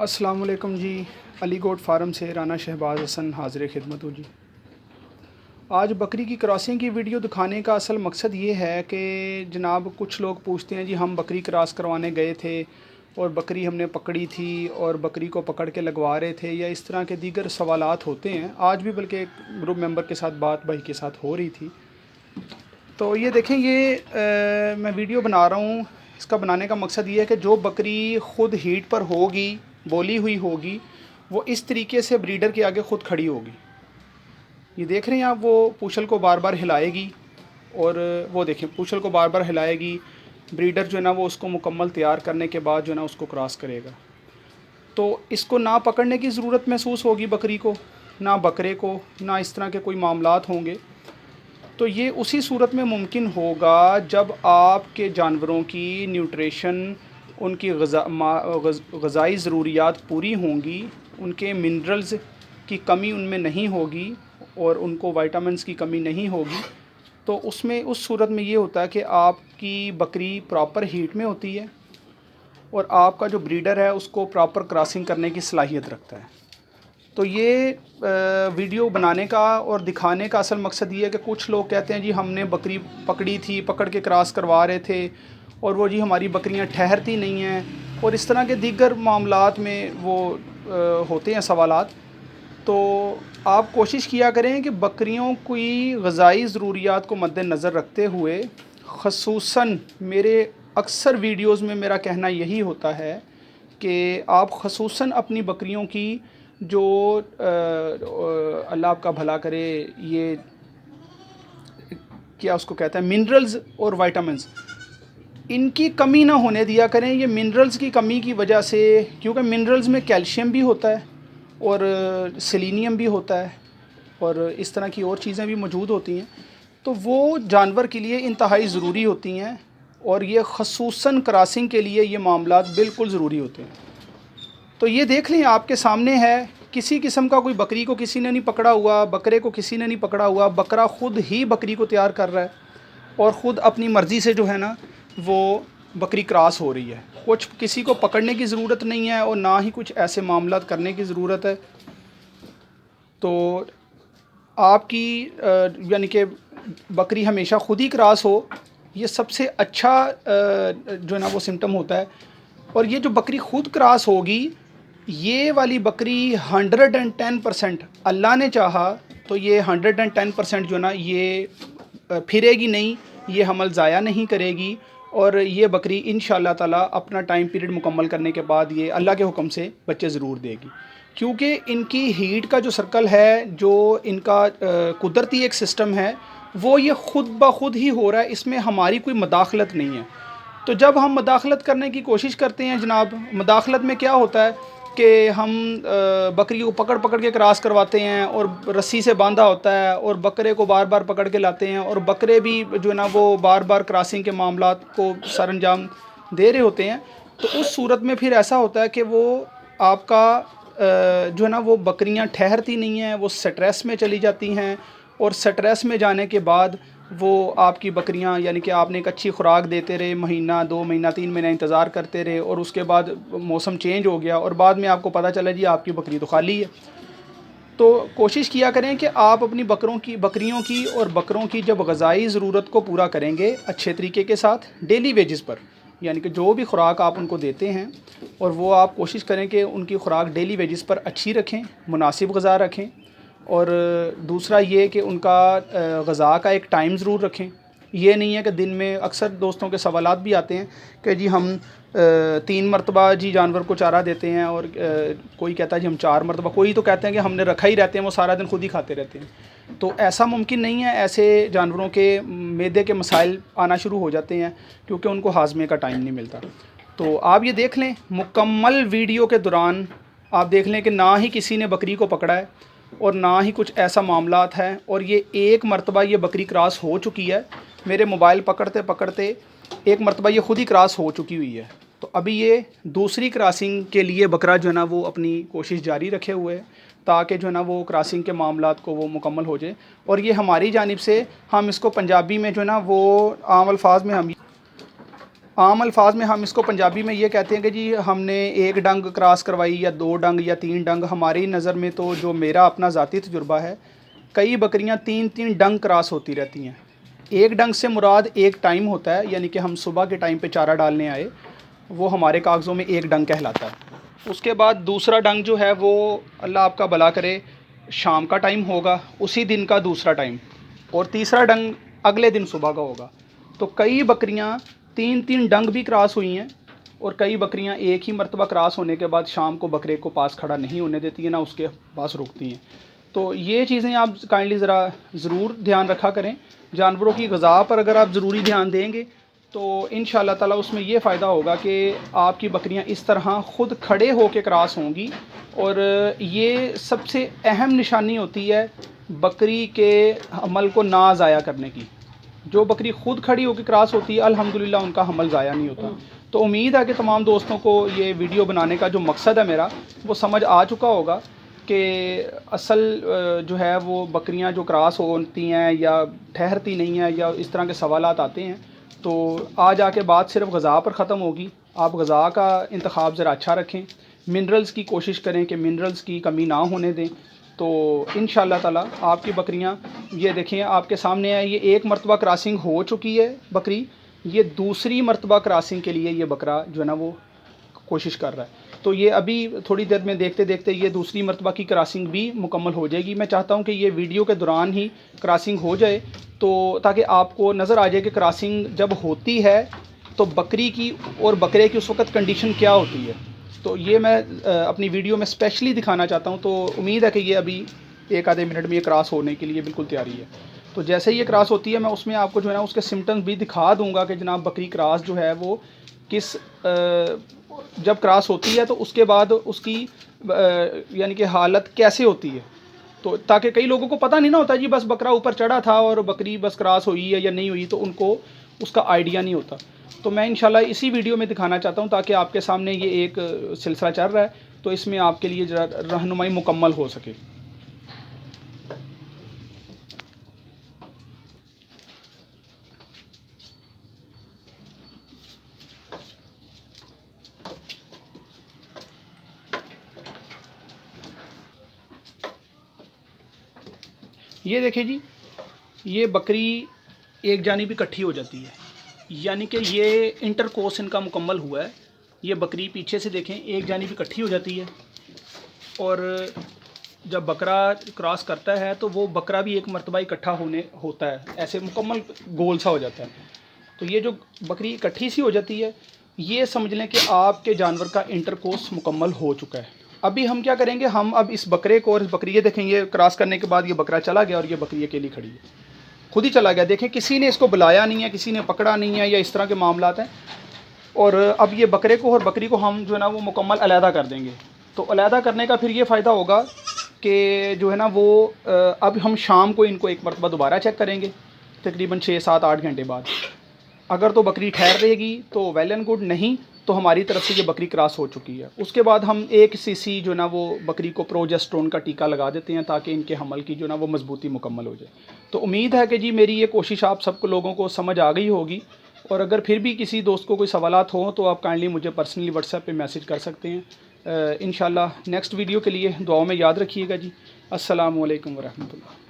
अस्सलाम वालेकुम जी। Ali goat farm से राना शहबाज हसन हाज़िर खिदमत हूँ जी। आज बकरी की क्रॉसिंग की वीडियो दिखाने का असल मकसद ये है कि जनाब कुछ लोग पूछते हैं जी हम बकरी क्रॉस करवाने गए थे और बकरी हमने पकड़ी थी और बकरी को पकड़ के लगवा रहे थे, या इस तरह के दीगर सवालात होते हैं। आज भी बल्कि एक ग्रुप मेंबर के साथ बात भाई के साथ हो रही थी। तो ये देखें, ये मैं वीडियो बना रहा हूँ। इसका बनाने का मकसद ये है कि जो बकरी ख़ुद हीट पर होगी, बोली हुई होगी, वो इस तरीके से ब्रीडर के आगे ख़ुद खड़ी होगी। ये देख रहे हैं आप, वो पूछल को बार बार हिलाएगी और वो देखें पूछल को बार बार हिलाएगी। ब्रीडर जो है ना वो उसको मुकम्मल तैयार करने के बाद जो है ना उसको क्रॉस करेगा। तो इसको ना पकड़ने की ज़रूरत महसूस होगी बकरी को, ना बकरे को, ना इस तरह के कोई मामलात होंगे। तो ये उसी सूरत में मुमकिन होगा जब आपके जानवरों की न्यूट्रिशन, उनकी ग़ज़ाई ज़रूरियात पूरी होंगी, उनके मिनरल्स की कमी उनमें नहीं होगी और उनको विटामिन्स की कमी नहीं होगी। तो उसमें उस सूरत में ये होता है कि आपकी बकरी प्रॉपर हीट में होती है और आपका जो ब्रीडर है उसको प्रॉपर क्रॉसिंग करने की सलाहियत रखता है। तो ये वीडियो बनाने का और दिखाने का असल मकसद ये है कि कुछ लोग कहते हैं जी हमने बकरी पकड़ी थी, पकड़ के क्रॉस करवा रहे थे और वो जी हमारी बकरियां ठहरती नहीं हैं, और इस तरह के दीगर मामलात में वो होते हैं सवालात। तो आप कोशिश किया करें कि बकरियों की ग़ज़ाई ज़रूरियात को मद्देनज़र रखते हुए, ख़ुसूसन मेरे अक्सर वीडियोज़ में मेरा कहना यही होता है कि आप ख़ुसूसन अपनी बकरियों की जो अल्लाह आपका भला करे, ये क्या उसको कहते हैं, मिनरल्स और विटामिन्स, इनकी कमी ना होने दिया करें। ये मिनरल्स की कमी की वजह से, क्योंकि मिनरल्स में कैल्शियम भी होता है और सेलेनियम भी होता है और इस तरह की और चीज़ें भी मौजूद होती हैं, तो वो जानवर के लिए इंतहाई ज़रूरी होती हैं और ये ख़ुसूसन क्रॉसिंग के लिए ये मामलात बिल्कुल ज़रूरी होते हैं। तो ये देख लें, आपके सामने है, किसी किस्म का कोई बकरी को किसी ने नहीं पकड़ा हुआ, बकरे को किसी ने नहीं पकड़ा हुआ, बकरा ख़ुद ही बकरी को तैयार कर रहा है और ख़ुद अपनी मर्ज़ी से जो है ना वो बकरी क्रॉस हो रही है। कुछ किसी को पकड़ने की ज़रूरत नहीं है और ना ही कुछ ऐसे मामलात करने की ज़रूरत है। तो आपकी यानी कि बकरी हमेशा ख़ुद ही क्रॉस हो, ये सबसे अच्छा जो है ना वो सिम्टम होता है। और ये जो बकरी ख़ुद क्रॉस होगी, ये वाली बकरी 110% अल्लाह ने चाहा तो ये 110% जो है ना ये फिरेगी नहीं, ये हमल ज़ाया नहीं करेगी और ये बकरी इंशाअल्लाह ताला अपना टाइम पीरियड मुकम्मल करने के बाद ये अल्लाह के हुक्म से बच्चे ज़रूर देगी। क्योंकि इनकी हीट का जो सर्कल है, जो इनका कुदरती एक सिस्टम है, वो ये ख़ुद ब खुद ही हो रहा है, इसमें हमारी कोई मदाखलत नहीं है। तो जब हम मदाखलत करने की कोशिश करते हैं जनाब, मदाखलत में क्या होता है कि हम बकरी को पकड़ पकड़ के क्रॉस करवाते हैं और रस्सी से बांधा होता है और बकरे को बार बार पकड़ के लाते हैं और बकरे भी जो है ना वो बार बार क्रॉसिंग के मामलात को सरअंजाम दे रहे होते हैं। तो उस सूरत में फिर ऐसा होता है कि वो आपका जो है ना वो बकरियां ठहरती नहीं हैं, वो स्ट्रेस में चली जाती हैं और स्ट्रेस में जाने के बाद वो आपकी बकरियां, यानी कि आपने एक अच्छी खुराक देते रहे, महीना 2 महीना 3 महीना इंतज़ार करते रहे और उसके बाद मौसम चेंज हो गया और बाद में आपको पता चला जी आपकी बकरी तो खाली है। तो कोशिश किया करें कि आप अपनी बकरियों की और बकरों की जब ग़ज़ाई ज़रूरत को पूरा करेंगे अच्छे तरीके के साथ, डेली वेजेस पर, यानी कि जो भी खुराक आप उनको देते हैं और वो आप कोशिश करें कि उनकी खुराक डेली वेजेस पर अच्छी रखें, मुनासिब ग़ज़ा रखें। और दूसरा ये कि उनका ग़ज़ा का एक टाइम ज़रूर रखें। ये नहीं है कि दिन में, अक्सर दोस्तों के सवालात भी आते हैं कि जी हम 3 मरतबा जी जानवर को चारा देते हैं और कोई कहता है जी हम 4 मरतबा, कोई तो कहते हैं कि हमने रखा ही रहते हैं, वो सारा दिन खुद ही खाते रहते हैं। तो ऐसा मुमकिन नहीं है। ऐसे जानवरों के मैदे के मसाइल आना शुरू हो जाते हैं क्योंकि उनको हाजमे का टाइम नहीं मिलता। तो आप ये देख लें, मुकम्मल वीडियो के दौरान आप देख लें कि ना ही किसी ने बकरी को पकड़ा है और ना ही कुछ ऐसा मामलात है। और ये एक मरतबा ये बकरी क्रॉस हो चुकी है, मेरे मोबाइल पकड़ते पकड़ते एक मरतबा ये ख़ुद ही क्रॉस हो चुकी हुई है। तो अभी ये दूसरी क्रॉसिंग के लिए बकरा जो है ना वो अपनी कोशिश जारी रखे हुए है ताकि जो है ना वो क्रॉसिंग के मामलात को वो मुकम्मल हो जाए। और ये हमारी जानिब से हम इसको पंजाबी में जो है ना वो आम अल्फाज में हम आम अल्फाज में हम इसको पंजाबी में ये कहते हैं कि जी हमने एक डंग क्रॉस करवाई या 2 डंग या 3 डंग। हमारी नज़र में तो जो मेरा अपना ज़ाती तजुर्बा है, कई बकरियां 3-3 डंग क्रॉस होती रहती हैं। एक डंग से मुराद एक टाइम होता है, यानी कि हम सुबह के टाइम पे चारा डालने आए, वो हमारे कागज़ों में एक डंग कहलाता है। उसके बाद दूसरा डंग जो है वो अल्लाह आपका भला करे शाम का टाइम होगा, उसी दिन का दूसरा टाइम, और तीसरा डंग अगले दिन सुबह का होगा। तो कई बकरियां 3-3 डंग भी क्रॉस हुई हैं, और कई बकरियां एक ही मरतबा क्रॉस होने के बाद शाम को बकरे को पास खड़ा नहीं होने देती है, ना उसके पास रुकती हैं। तो ये चीज़ें आप काइंडली ज़रा ज़रूर ध्यान रखा करें। जानवरों की ग़िज़ा पर अगर आप ज़रूरी ध्यान देंगे तो इंशाअल्लाह ताला उसमें ये फ़ायदा होगा कि आपकी बकरियां इस तरह ख़ुद खड़े होकर क्रॉस होंगी। और ये सबसे अहम निशानी होती है बकरी के हमल को ना ज़ाया करने की। जो बकरी ख़ुद खड़ी होकर क्रॉस होती है, अल्हम्दुलिल्लाह उनका हमल ज़ाया नहीं होता। तो उम्मीद है कि तमाम दोस्तों को ये वीडियो बनाने का जो मकसद है मेरा, वो समझ आ चुका होगा कि असल जो है वो बकरियां जो क्रॉस होती हैं या ठहरती नहीं हैं या इस तरह के सवालात आते हैं, तो आज आके बात सिर्फ ग़िज़ा पर ख़त्म होगी। आप ग़िज़ा का इंतखाब ज़रा अच्छा रखें, मिनरल्स की कोशिश करें कि मिनरल्स की कमी ना होने दें। तो इंशाअल्लाह ताला आपकी बकरियां, ये देखें आपके सामने है, ये एक मरतबा क्रॉसिंग हो चुकी है बकरी, ये दूसरी मरतबा क्रॉसिंग के लिए ये बकरा जो है ना वो कोशिश कर रहा है। तो ये अभी थोड़ी देर में देखते देखते ये दूसरी मरतबा की क्रॉसिंग भी मुकम्मल हो जाएगी। मैं चाहता हूँ कि ये वीडियो के दौरान ही क्रॉसिंग हो जाए, तो ताकि आपको नज़र आ जाए कि क्रॉसिंग जब होती है तो बकरी की और बकरे की उस वक़्त कंडीशन क्या होती है। तो ये मैं अपनी वीडियो में स्पेशली दिखाना चाहता हूँ। तो उम्मीद है कि ये अभी एक आधे मिनट में ये क्रॉस होने के लिए बिल्कुल तैयारी है। तो जैसे ही ये क्रॉस होती है, मैं उसमें आपको जो है ना उसके सिम्टम्स भी दिखा दूँगा कि जनाब बकरी क्रॉस जो है वो किस जब क्रॉस होती है तो उसके बाद उसकी यानी कि हालत कैसे होती है। तो ताकि कई लोगों को पता नहीं ना होता जी, बस बकरा ऊपर चढ़ा था और बकरी बस क्रॉस हुई है या नहीं हुई, तो उनको उसका आइडिया नहीं होता। तो मैं इंशाल्लाह इसी वीडियो में दिखाना चाहता हूँ, ताकि आपके सामने ये एक सिलसिला चल रहा है, तो इसमें आपके लिए ज़रा रहनुमाई मुकम्मल हो सके। ये देखिए जी, ये बकरी एक जानिब इकट्ठी हो जाती है, यानी कि ये इंटरकोर्स इनका मुकम्मल हुआ है। ये बकरी पीछे से देखें एक जानिब इकट्ठी हो जाती है, और जब बकरा क्रॉस करता है तो वो बकरा भी एक मरतबा इकट्ठा होता है, ऐसे मुकम्मल गोल सा हो जाता है। तो ये जो बकरी इकट्ठी सी हो जाती है, ये समझ लें कि आपके जानवर का इंटरकोर्स मुकम्मल हो चुका है। अभी हम क्या करेंगे, हम अब इस बकरे को और इस बकरी, ये देखेंगे क्रॉस करने के बाद ये बकरा चला गया और ये बकरी अकेली खड़ी है, खुद ही चला गया। देखें किसी ने इसको बुलाया नहीं है, किसी ने पकड़ा नहीं है, या इस तरह के मामलात हैं। और अब ये बकरे को और बकरी को हम जो है ना वो मुकम्मल अलहदा कर देंगे। तो अलहदा करने का फिर ये फ़ायदा होगा कि जो है ना वो अब हम शाम को इनको एक मरतबा दोबारा चेक करेंगे, तकरीबन 6-7-8 घंटे बाद। अगर तो बकरी ठहर रहेगी तो वेल एंड गुड, नहीं तो हमारी तरफ से ये बकरी क्रॉस हो चुकी है। उसके बाद हम 1 सीसी जो ना वो बकरी को प्रोजेस्टेरोन का टीका लगा देते हैं, ताकि इनके हमल की जो ना वो मजबूती मुकम्मल हो जाए। तो उम्मीद है कि जी मेरी ये कोशिश आप सबको लोगों को समझ आ गई होगी। और अगर फिर भी किसी दोस्त को कोई सवालात हो तो आप काइंडली मुझे पर्सनली व्हाट्सएप पे मैसेज कर सकते हैं। इंशाल्लाह नेक्स्ट वीडियो के लिए दुआओं में याद रखिएगा जी। अस्सलामु अलैकुम वरहमतुल्लाह।